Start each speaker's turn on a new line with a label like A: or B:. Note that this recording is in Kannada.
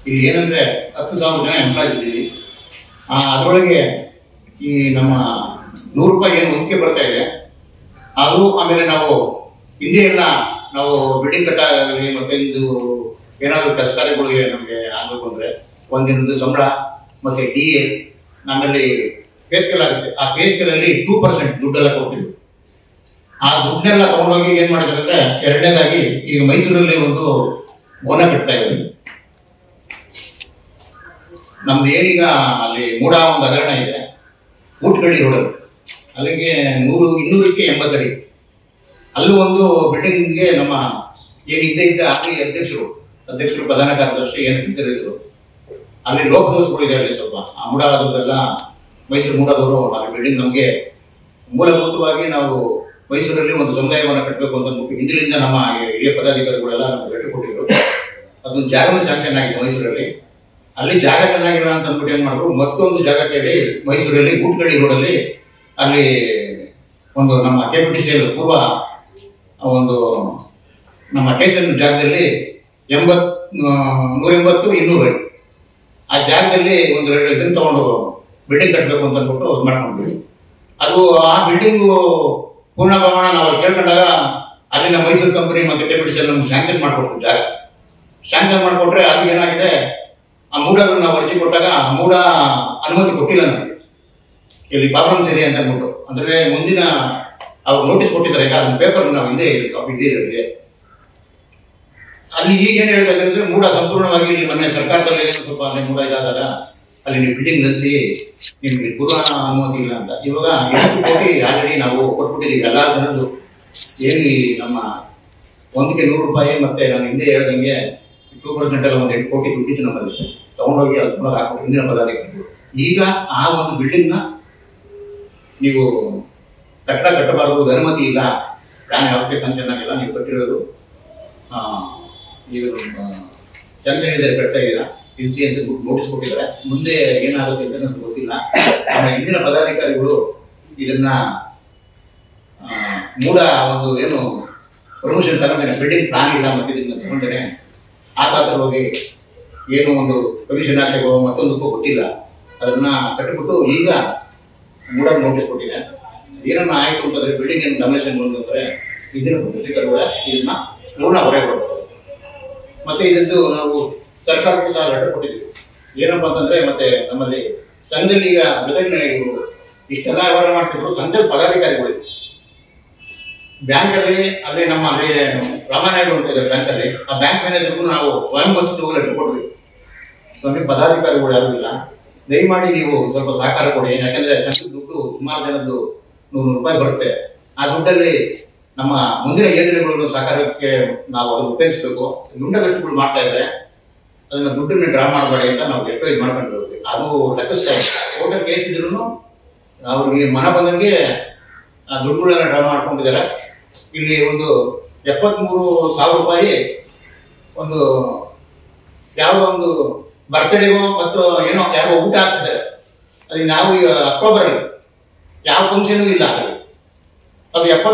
A: ಇಲ್ಲಿ ಏನಂದ್ರೆ 10,000 ಜನ ಎಂಪ್ಲಾಯ್ಸ್ ಇದ್ದೀವಿ. ಅದರೊಳಗೆ ಈ ನಮ್ಮ ₹100 ಏನು ಒತ್ತಿಗೆ ಬರ್ತಾ ಇದೆ ಅದು, ಆಮೇಲೆ ನಾವು ಹಿಂದೆ ಎಲ್ಲ ನಾವು ಬಿಲ್ಡಿಂಗ್ ಕಟ್ಟಾಗಲಿ ಮತ್ತೆ ಇದು ಏನಾದರೂ ಕೆಲಸ ಕಾರ್ಯಗಳಿಗೆ ನಮಗೆ ಆಗಬೇಕು ಅಂದರೆ ಒಂದಿನದ್ದು ಸಂಬಳ ಮತ್ತೆ DA ನಮ್ಮಲ್ಲಿ ಪೇಸ್ಕೇಲ್ ಆಗುತ್ತೆ. ಆ ಪೇಸ್ಕೇಲಲ್ಲಿ 2% ದುಡ್ಡೆಲ್ಲ ಕೊಡ್ತಿದ್ವಿ. ಆ ದುಡ್ಡನ್ನೆಲ್ಲ ತಗೊಂಡೋಗಿ ಏನ್ ಮಾಡಿದ್ರೆ ಅಂದ್ರೆ, ಎರಡನೇದಾಗಿ ಈಗ ಮೈಸೂರಲ್ಲಿ ಒಂದು ಭವನ ಕಟ್ತಾ ಇದ್ದೀವಿ. ನಮ್ದು ಏನೀಗ ಅಲ್ಲಿ ಮೂಡ ಒಂದು ಹಗರಣ ಇದೆ, ಊಟಗಳ್ಳಿ ರೋಡಲ್ಲಿ, ಅಲ್ಲಿಗೆ 200ಕ್ಕೆ 80 ಅಡಿ. ಅಲ್ಲೂ ಒಂದು ಬಿಲ್ಡಿಂಗ್ಗೆ ನಮ್ಮ ಏನಿದ್ದ ಅಲ್ಲಿ ಅಧ್ಯಕ್ಷರು ಪ್ರಧಾನ ಕಾರ್ಯದರ್ಶಿ ಏನು ಇದ್ದರು, ಅಲ್ಲಿ ಲೋಪದೋಷಗಳು ಇದೆ. ಅಲ್ಲಿ ಸ್ವಲ್ಪ ಆ ಮೂಡದೆಲ್ಲ ಮೈಸೂರು ಮೂಡದವರು ಅಲ್ಲಿ ಬಿಲ್ಡಿಂಗ್ ನಮಗೆ ಮೂಲಭೂತವಾಗಿ ನಾವು ಮೈಸೂರಲ್ಲಿ ಒಂದು ಸಮುದಾಯವನ್ನು ಕಟ್ಟಬೇಕು ಅಂತ ಅಂದ್ಬಿಟ್ಟು ಹಿಂದಿನಿಂದ ನಮ್ಮ ಹಿರಿಯ ಪದಾಧಿಕಾರಿಗಳೆಲ್ಲ ನಮ್ಗೆ ಭೇಟಿ ಕೊಟ್ಟಿದ್ರು. ಅದೊಂದು ಜಾಗನೂ ಸ್ಯಾಂಕ್ಷನ್ ಆಗಿದೆ ಮೈಸೂರಲ್ಲಿ. ಅಲ್ಲಿ ಜಾಗ ಚೆನ್ನಾಗಿಲ್ಲ ಅಂತ ಅಂದ್ಬಿಟ್ಟು ಏನ್ ಮಾಡಿದ್ರು, ಮತ್ತೊಂದು ಜಾಗ ಕೇಳಿ ಮೈಸೂರಲ್ಲಿ ಊಟಗಳ್ಳಿ ರೋಡಲ್ಲಿ ಅಲ್ಲಿ ಒಂದು ನಮ್ಮ KPTCL ಪೂರ್ವ ಒಂದು ನಮ್ಮ ಸ್ಟೇಷನ್ ಜಾಗದಲ್ಲಿ 180, 200 ಅಡಿ ಆ ಜಾಗದಲ್ಲಿ ಒಂದು ಇದನ್ನು ತಗೊಂಡು ಬಿಲ್ಡಿಂಗ್ ಕಟ್ಟಬೇಕು ಅಂತ ಅಂದ್ಬಿಟ್ಟು ಮಾಡ್ಕೊಂಡ್ವಿ. ಅದು ಆ ಬಿಲ್ಡಿಂಗು ಪೂರ್ಣ ಪ್ರಮಾಣ ನಾವು ಕೇಳ್ಕೊಂಡಾಗ ಅಲ್ಲಿನ ಮೈಸೂರು ಕಂಪನಿ ಮತ್ತೆ KPTCL ನಮ್ಗೆ ಸ್ಯಾಂಕ್ಷನ್ ಮಾಡಿಕೊಡ್ತೀವಿ. ಜಾಗ ಸ್ಯಾಂಕ್ಷನ್ ಮಾಡಿಕೊಟ್ರೆ ಅದು ಏನಾಗಿದೆ, ಆ ಮೂಡನ್ನು ನಾವು ಅರ್ಜಿ ಕೊಟ್ಟಾಗ ಮೂಡ ಅನುಮತಿ ಕೊಟ್ಟಿಲ್ಲ ನಮಗೆ, ಇಲ್ಲಿ ಪ್ರಾಬ್ಲಮ್ಸ್ ಇದೆ ಅಂತ ಅಂದ್ಬಿಟ್ಟು. ಅಂದ್ರೆ ಮುಂದಿನ ಅವ್ರು ನೋಟಿಸ್ ಕೊಟ್ಟಿದ್ದಾರೆ. ಈಗ ಅದನ್ನ ಪೇಪರ್ ನಾವು ಹಿಂದೆ ಇದೆ. ಅಲ್ಲಿ ಈಗ ಏನ್ ಹೇಳ್ತಾರೆ ಅಂದ್ರೆ, ಮೂಡ ಸಂಪೂರ್ಣವಾಗಿ ಇಲ್ಲಿ ಮೊನ್ನೆ ಸರ್ಕಾರದಲ್ಲಿ ಸ್ವಲ್ಪ ಅಲ್ಲಿ ಮೂಡ ಇದಾದಾಗ ಅಲ್ಲಿ ನೀವು ಬಿಲ್ಡಿಂಗ್ ನಿಲ್ಲಿಸಿ ನಿಮ್ಗೆ ಪೂರ್ವ ಅನುಮತಿ ಇಲ್ಲ ಅಂತ. ಇವಾಗ 8 ಕೋಟಿ ಆಲ್ರೆಡಿ ನಾವು ಕೊಟ್ಬಿಟ್ಟಿದ್ದೀವಿ ಎಲ್ಲ ಜನದ್ದು. ಏನು ನಮ್ಮ ಒಂದಕ್ಕೆ ₹100 ಮತ್ತೆ ನಾನು ಹಿಂದೆ ಹೇಳ್ದಂಗೆ 2% ಎಲ್ಲ ಒಂದು 8 ಕೋಟಿ ದುಡ್ಡಿದ್ದು ನಮ್ಮಲ್ಲಿ ತಗೊಂಡೋಗಿ ಅದನ್ನ ಹಾಕಿ ಹಿಂದಿನ ಪದಾಧಿಕಾರಿಗಳು. ಈಗ ಆ ಒಂದು ಬಿಲ್ಡಿಂಗ್ ನ ನೀವು ಕಟ್ಟಡ ಕಟ್ಟಬಾರದು, ಅನುಮತಿ ಇಲ್ಲ, ಪ್ಲಾನ್ ಯಾವತ್ತೇ ಸ್ಯಾಂಕ್ಷನ್ ಆಗಿಲ್ಲ, ನೀವು ಕಟ್ಟಿರೋದು ಈಗ ಸ್ಯಾಂಕ್ಷನ್ ಇದ್ದಾರೆ, ಕಟ್ತಾ ಇದ್ದೀರಾ, ತಿಳಿಸಿ ಅಂತ ನೋಟಿಸ್ ಕೊಟ್ಟಿದ್ದಾರೆ. ಮುಂದೆ ಏನಾಗುತ್ತೆ ಅಂತ ನನಗೆ ಗೊತ್ತಿಲ್ಲ. ನಮ್ಮ ಹಿಂದಿನ ಪದಾಧಿಕಾರಿಗಳು ಇದನ್ನ ಮೂಡ ಒಂದು ಏನು ಪ್ರಮೋಷನ್ ತಗೊಂಡೇನೆ, ಬಿಲ್ಡಿಂಗ್ ಪ್ಲಾನ್ ಇಲ್ಲ ಮತ್ತೆ ಇದನ್ನ ತಗೊಂಡೇನೆ ಆ ಖಾತರವಾಗಿ ಏನು ಒಂದು ಕಮಿಷನ್ ಆಸೆಗೋ ಮತ್ತೊಂದಕ್ಕೂ ಗೊತ್ತಿಲ್ಲ, ಅದನ್ನ ಕಟ್ಟಿಬಿಟ್ಟು ಈಗ ಮೂಡ ನೋಟಿಸ್ ಕೊಟ್ಟಿದೆ. ಏನನ್ನ ಆಯ್ತು ಅಂತಂದ್ರೆ, ಬಿಲ್ಡಿಂಗ್ ಏನು ಡೊಮಿನೇಷನ್ ಬಂದಂದ್ರೆ ಹಿಂದಿನ ಪದಾಧಿಕಾರಿಗಳ ಇದನ್ನ ಪೂರ್ಣ ಹೊರೆ ಕೊಡ್ತಾರೆ. ಮತ್ತೆ ಇದದ್ದು ನಾವು ಸರ್ಕಾರಕ್ಕೂ ಸಹ ಲೆಟರ್ ಕೊಟ್ಟಿದ್ದೀವಿ. ಏನಪ್ಪಾ ಅಂತಂದ್ರೆ, ಮತ್ತೆ ನಮ್ಮಲ್ಲಿ ಸಂಘದಲ್ಲಿ ಈಗ ಜೊತೆಗೆ ಇವರು ಇಷ್ಟೆಲ್ಲ ವ್ಯವಹಾರ ಮಾಡ್ತಿದ್ರು, ಸಂಘದ ಪದಾಧಿಕಾರಿಗಳು ಬ್ಯಾಂಕಲ್ಲಿ ಅಲ್ಲಿ ನಮ್ಮ ಅಲ್ಲಿ ರಾಮನಾಯ್ಡು ಅಂತ ಇದ್ದಾರೆ ಬ್ಯಾಂಕಲ್ಲಿ, ಆ ಬ್ಯಾಂಕ್ ಮ್ಯಾನೇಜರ್ಗೂ ನಾವು ಸ್ವಯಂ ವಸತಿ ಲೆಟರ್ ಕೊಟ್ವಿ. ಸ್ವಾಮಿ ಪದಾಧಿಕಾರಿಗಳು ಯಾರು ಇಲ್ಲ, ದಯಮಾಡಿ ನೀವು ಸ್ವಲ್ಪ ಸಹಕಾರ ಕೊಡಿ. ಯಾಕಂದ್ರೆ ಸಂಘದ ದುಡ್ಡು ಸುಮಾರು ಜನದ್ದು ₹100 ಬರುತ್ತೆ. ಆ ದುಡ್ಡಲ್ಲಿ ನಮ್ಮ ಮುಂದಿನ ಯೋಜನೆಗಳನ್ನು ಸಹಕಾರಕ್ಕೆ ನಾವು ಅದನ್ನು ಉಪಯೋಗಿಸಬೇಕು. ದುಂಡ ವೆಚ್ಚಗಳು ಮಾಡ್ತಾ ಇದ್ರೆ ಅದನ್ನ ದುಡ್ಡನ್ನ ಡ್ರಾ ಮಾಡಬೇಡಿ ಅಂತ ನಾವು ಎಷ್ಟೋ ಇದು ಮಾಡ್ಕೊಂಡಿರ್ತೀವಿ. ಅದು ಲೆಕ್ಕಿಸ್ತಾ ಇದೆ. ಕೋರ್ಟಲ್ ಕೇಸ್ ಇದ್ರು ಅವ್ರಿಗೆ ಮನ ಬಂದಂಗೆ ಆ ದುಡ್ಡುಗಳನ್ನ ಡ್ರಾ ಮಾಡ್ಕೊಂಡಿದ್ದಾರೆ. ಇಲ್ಲಿ ಒಂದು ₹73,000 ಒಂದು ಯಾವ ಒಂದು ಬರ್ತ್ಡೇಗೋ ಮತ್ತು ಏನೋ ಯಾವ ಊಟ ಹಾಕ್ಸಿದ್ದಾರೆ. ಅದಕ್ಕೆ ನಾವು ಈಗ ಅಕ್ಟೋಬರ್ ಯಾವ ಫಂಕ್ಷನ್ ಇಲ್ಲ, ಅದು 70